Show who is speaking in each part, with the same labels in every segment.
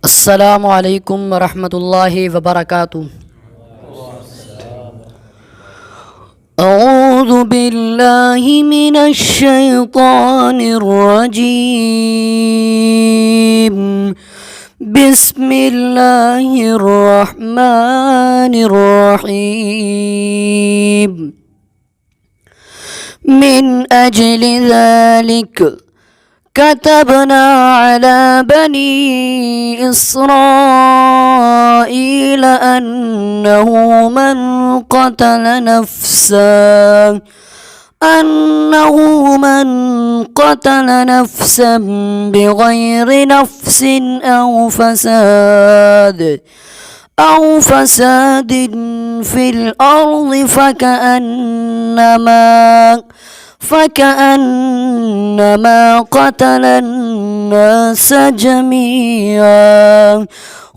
Speaker 1: السلام علیکم ورحمۃ اللہ وبرکاتہ۔ اعوذ باللہ من الشیطان الرجیم، بسم اللہ الرحمن الرحیم۔ من اجل ذلك كتبنا على بني إسرائيل أنه من قتل نفسا بغير نفس أو فساد في الأرض فكأنما قتل الناس جميعا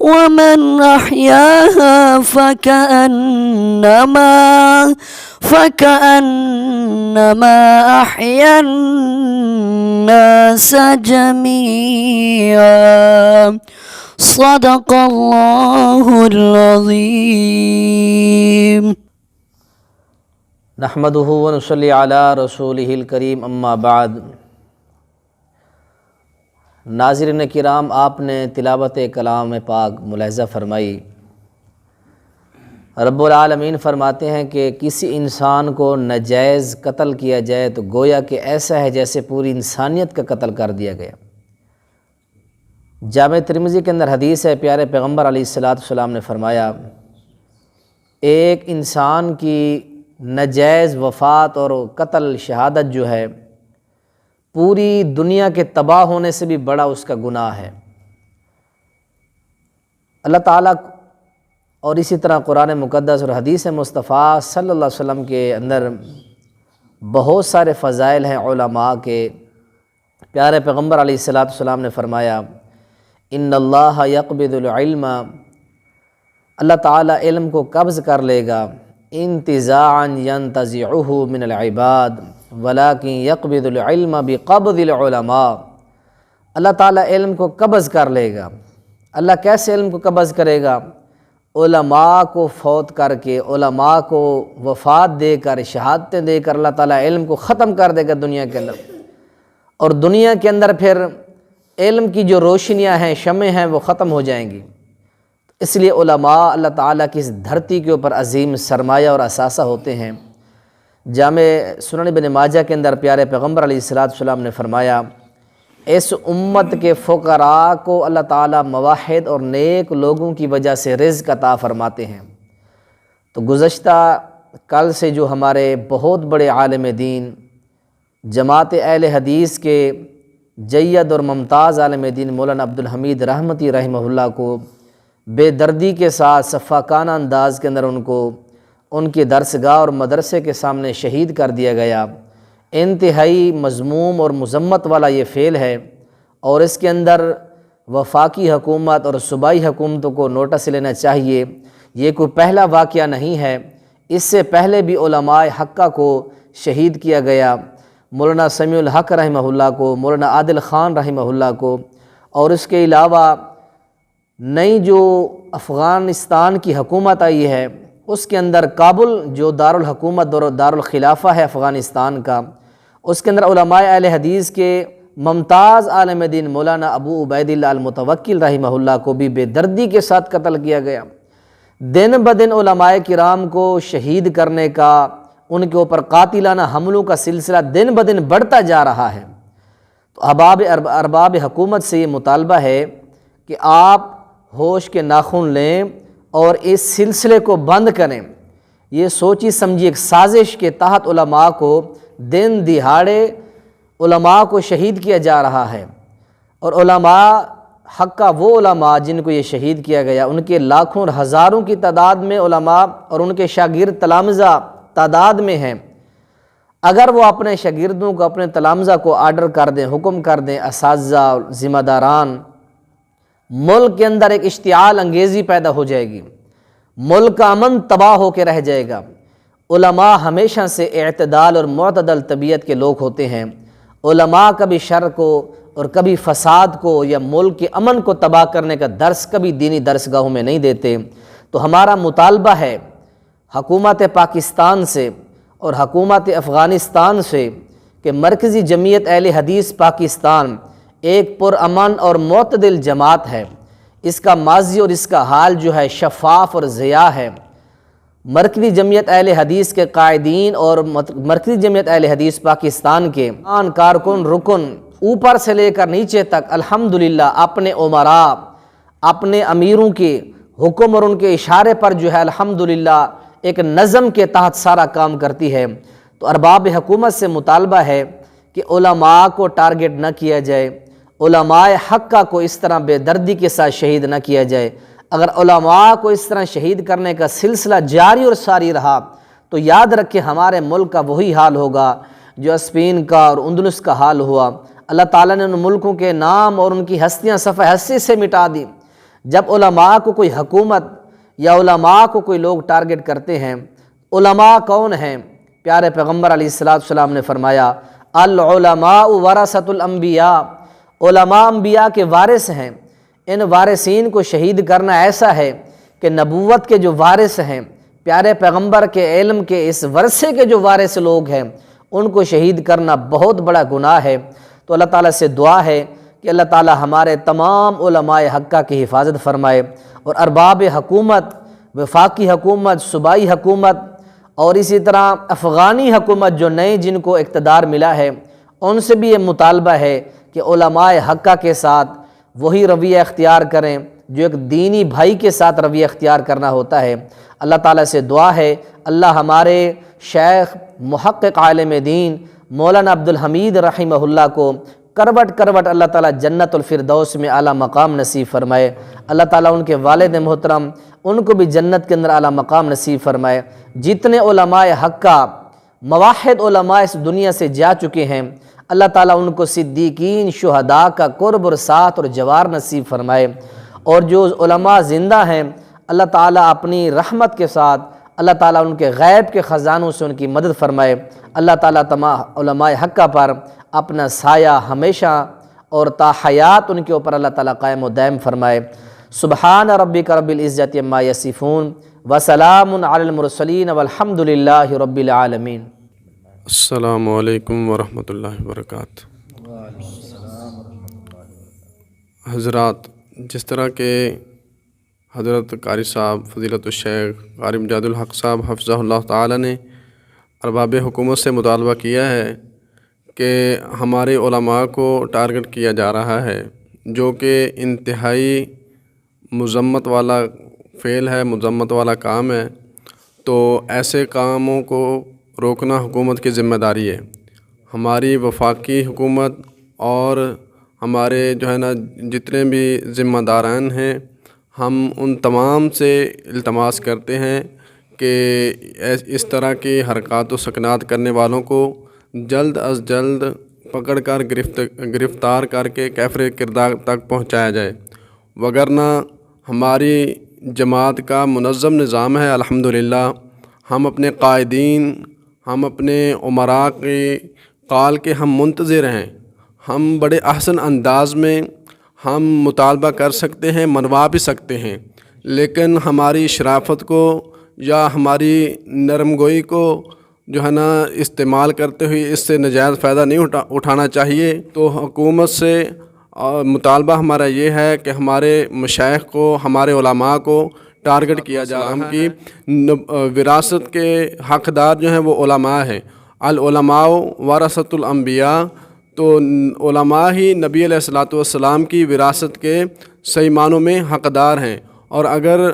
Speaker 1: ومن أحياها فكأنما أحيا الناس جميعا۔ صدق الله العظيم۔
Speaker 2: نحمدہ ونصلی علی رسولہ الکریم، اما بعد۔ ناظرین کرام، آپ نے تلاوت کلام پاک ملاحظہ فرمائی۔ رب العالمین فرماتے ہیں کہ کسی انسان کو ناجائز قتل کیا جائے تو گویا کہ ایسا ہے جیسے پوری انسانیت کا قتل کر دیا گیا۔ جامع ترمذی کے اندر حدیث ہے، پیارے پیغمبر علیہ السلام نے فرمایا، ایک انسان کی ناجائز وفات اور قتل شہادت جو ہے پوری دنیا کے تباہ ہونے سے بھی بڑا اس کا گناہ ہے۔ اللہ تعالیٰ اور اسی طرح قرآن مقدس اور حدیث مصطفیٰ صلی اللہ علیہ وسلم کے اندر بہت سارے فضائل ہیں علماء کے۔ پیارے پیغمبر علیہ السلام نے فرمایا، ان اللہ یقبض العلم، اللہ تعالیٰ علم کو قبض کر لے گا، انتزاعا ينتزعه من العباد ولكن يقبض العلم بقبض العلماء۔ اللہ تعالیٰ علم کو قبض کر لے گا۔ اللہ کیسے علم کو قبض کرے گا؟ علماء کو فوت کر کے، علماء کو وفات دے کر، شہادتیں دے کر اللہ تعالیٰ علم کو ختم کر دے گا دنیا کے اندر، اور دنیا کے اندر پھر علم کی جو روشنیاں ہیں، شمعیں ہیں، وہ ختم ہو جائیں گی۔ اس لیے علماء اللہ تعالیٰ کی اس دھرتی کے اوپر عظیم سرمایہ اور اثاثہ ہوتے ہیں۔ جامع سنن ابن ماجہ کے اندر پیارے پیغمبر علیہ السلام نے فرمایا، اس امت کے فقراء کو اللہ تعالیٰ موحد اور نیک لوگوں کی وجہ سے رزق عطا فرماتے ہیں۔ تو گزشتہ کل سے جو ہمارے بہت بڑے عالم دین، جماعت اہل حدیث کے جید اور ممتاز عالم دین مولانا عبدالحمید رحمتی رحمہ اللہ کو بے دردی کے ساتھ شفقانہ انداز کے اندر ان کے درسگاہ اور مدرسے کے سامنے شہید کر دیا گیا۔ انتہائی مذموم اور مذمت والا یہ فعل ہے، اور اس کے اندر وفاقی حکومت اور صوبائی حکومتوں کو نوٹس لینا چاہیے۔ یہ کوئی پہلا واقعہ نہیں ہے، اس سے پہلے بھی علماء حقہ کو شہید کیا گیا، مولانا سمیع الحق رحمہ اللہ کو، مولانا عادل خان رحمہ اللہ کو، اور اس کے علاوہ نئی جو افغانستان کی حکومت آئی ہے، اس کے اندر کابل جو دارالحکومت اور دارالخلافہ ہے افغانستان کا، اس کے اندر علماء اہل حدیث کے ممتاز عالم دین مولانا ابو عبید اللہ المتوکل رحمہ اللہ کو بھی بے دردی کے ساتھ قتل کیا گیا۔ دن بدن علماء کرام کو شہید کرنے کا، ان کے اوپر قاتلانہ حملوں کا سلسلہ دن بدن بڑھتا جا رہا ہے۔ تو ارباب حکومت سے یہ مطالبہ ہے کہ آپ ہوش کے ناخن لیں اور اس سلسلے کو بند کریں۔ یہ سوچی سمجھی ایک سازش کے تحت علماء کو دن دہاڑے علماء کو شہید کیا جا رہا ہے، اور علماء حقہ وہ علماء جن کو یہ شہید کیا گیا، ان کے لاکھوں اور ہزاروں کی تعداد میں علماء اور ان کے شاگرد تلامذہ تعداد میں ہیں۔ اگر وہ اپنے شاگردوں کو، اپنے تلامذہ کو آرڈر کر دیں، حکم کر دیں، اساتذہ، ذمہ داران، ملک کے اندر ایک اشتعال انگیزی پیدا ہو جائے گی، ملک کا امن تباہ ہو کے رہ جائے گا۔ علماء ہمیشہ سے اعتدال اور معتدل طبیعت کے لوگ ہوتے ہیں۔ علماء کبھی شر کو اور کبھی فساد کو یا ملک کے امن کو تباہ کرنے کا درس کبھی دینی درسگاہوں میں نہیں دیتے۔ تو ہمارا مطالبہ ہے حکومت پاکستان سے اور حکومت افغانستان سے کہ مرکزی جمعیت اہل حدیث پاکستان ایک پرامن اور معتدل جماعت ہے، اس کا ماضی اور اس کا حال جو ہے شفاف اور ضیاء ہے۔ مرکزی جمعیت اہل حدیث کے قائدین اور مرکزی جمعیت اہل حدیث پاکستان کے کارکن رکن اوپر سے لے کر نیچے تک الحمدللہ اپنے امراء، اپنے امیروں کے حکم اور ان کے اشارے پر جو ہے الحمدللہ ایک نظم کے تحت سارا کام کرتی ہے۔ تو ارباب حکومت سے مطالبہ ہے کہ علماء کو ٹارگٹ نہ کیا جائے، علماء حقہ کو اس طرح بے دردی کے ساتھ شہید نہ کیا جائے۔ اگر علماء کو اس طرح شہید کرنے کا سلسلہ جاری اور ساری رہا تو یاد رکھیں ہمارے ملک کا وہی حال ہوگا جو اسپین کا اور اندلس کا حال ہوا۔ اللہ تعالیٰ نے ان ملکوں کے نام اور ان کی ہستیاں صفحہ ہستی سے مٹا دی۔ جب علماء کو کوئی حکومت یا علماء کو کوئی لوگ ٹارگٹ کرتے ہیں، علماء کون ہیں؟ پیارے پیغمبر علیہ السلام نے فرمایا العلماء ورثۃ الانبیاء، علماء انبیاء کے وارث ہیں۔ ان وارثین کو شہید کرنا ایسا ہے کہ نبوت کے جو وارث ہیں، پیارے پیغمبر کے علم کے اس ورثے کے جو وارث لوگ ہیں، ان کو شہید کرنا بہت بڑا گناہ ہے۔ تو اللہ تعالیٰ سے دعا ہے کہ اللہ تعالیٰ ہمارے تمام علماء حقہ کی حفاظت فرمائے، اور ارباب حکومت، وفاقی حکومت، صوبائی حکومت اور اسی طرح افغانی حکومت جو نئے جن کو اقتدار ملا ہے، ان سے بھی یہ مطالبہ ہے کہ علماء حقہ کے ساتھ وہی رویہ اختیار کریں جو ایک دینی بھائی کے ساتھ رویہ اختیار کرنا ہوتا ہے۔ اللہ تعالیٰ سے دعا ہے اللہ ہمارے شیخ محقق عالم دین مولانا عبدالحمید رحمہ اللہ کو کروٹ کروٹ اللہ تعالیٰ جنت الفردوس میں اعلیٰ مقام نصیب فرمائے۔ اللہ تعالیٰ ان کے والد محترم ان کو بھی جنت کے اندر اعلیٰ مقام نصیب فرمائے۔ جتنے علماء حقہ موحد علماء اس دنیا سے جا چکے ہیں، اللہ تعالیٰ ان کو صدیقین شہداء کا قرب اور ساتھ اور جوار نصیب فرمائے، اور جو علماء زندہ ہیں اللہ تعالیٰ اپنی رحمت کے ساتھ اللہ تعالیٰ ان کے غیب کے خزانوں سے ان کی مدد فرمائے۔ اللہ تعالیٰ تمام علماء حقہ پر اپنا سایہ ہمیشہ اور تا حیات ان کے اوپر اللہ تعالیٰ قائم و دائم فرمائے۔ سبحان ربک رب العزت عما یصفون وسلام علی المرسلین والحمد للہ رب العالمین۔
Speaker 3: السلام علیکم ورحمۃ اللہ وبرکاتہ۔ حضرات، جس طرح کہ حضرت قاری صاحب فضیلت الشیخ قاری امجاد الحق صاحب حفظہ اللہ تعالی نے ارباب حکومت سے مطالبہ کیا ہے کہ ہمارے علماء کو ٹارگٹ کیا جا رہا ہے، جو کہ انتہائی مذمت والا فعل ہے، مذمت والا کام ہے، تو ایسے کاموں کو روکنا حکومت کی ذمہ داری ہے۔ ہماری وفاقی حکومت اور ہمارے جو ہے نا جتنے بھی ذمہ داران ہیں، ہم ان تمام سے التماس کرتے ہیں کہ اس طرح کی حرکات و سکنات کرنے والوں کو جلد از جلد پکڑ کر گرفتار کر کے کیفر کردار تک پہنچایا جائے، وگرنہ ہماری جماعت کا منظم نظام ہے الحمدللہ۔ ہم اپنے قائدین، ہم اپنے امراء کے قال کے ہم منتظر ہیں۔ ہم بڑے احسن انداز میں ہم مطالبہ کر سکتے ہیں، منوا بھی سکتے ہیں، لیکن ہماری شرافت کو یا ہماری نرم گوئی کو جو ہے نا استعمال کرتے ہوئے اس سے ناجائز فائدہ نہیں اٹھانا چاہیے۔ تو حکومت سے مطالبہ ہمارا یہ ہے کہ ہمارے مشائخ کو، ہمارے علماء کو ٹارگٹ کیا جا رہا ہے۔ ہم کی وراثت کے حقدار جو ہیں وہ علماء ہیں۔ العلماء ورثۃ الانبیاء، تو علماء ہی نبی علیہ الصلوۃ والسلام کی وراثت کے صحیح معنوں میں حقدار ہیں، اور اگر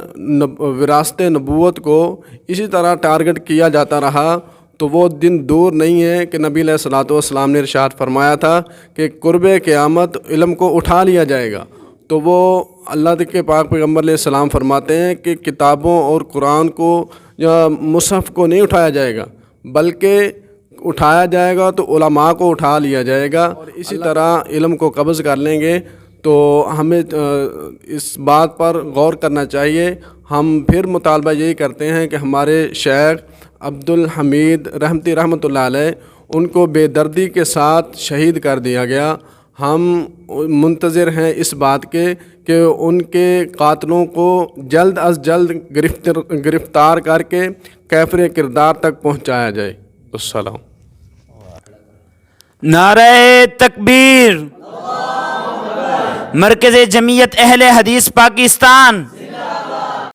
Speaker 3: وراثت نبوت کو اسی طرح ٹارگٹ کیا جاتا رہا تو وہ دن دور نہیں ہے کہ نبی علیہ الصلوۃ والسلام نے ارشاد فرمایا تھا کہ قرب قیامت علم کو اٹھا لیا جائے گا۔ تو وہ اللہ کے پاک پیغمبر علیہ السلام فرماتے ہیں کہ کتابوں اور قرآن کو یا مصحف کو نہیں اٹھایا جائے گا، بلکہ اٹھایا جائے گا تو علماء کو اٹھا لیا جائے گا، اور اسی طرح علم کو قبض کر لیں گے۔ تو ہمیں اس بات پر غور کرنا چاہیے۔ ہم پھر مطالبہ یہی کرتے ہیں کہ ہمارے شیخ عبدالحمید رحمۃ اللہ علیہ ان کو بے دردی کے ساتھ شہید کر دیا گیا۔ ہم منتظر ہیں اس بات کے کہ ان کے قاتلوں کو جلد از جلد گرفتار کر کے کیفر کردار تک پہنچایا جائے۔ السلام۔
Speaker 4: نعرہ تکبیر۔ مرکز جمعیت اہل حدیث پاکستان۔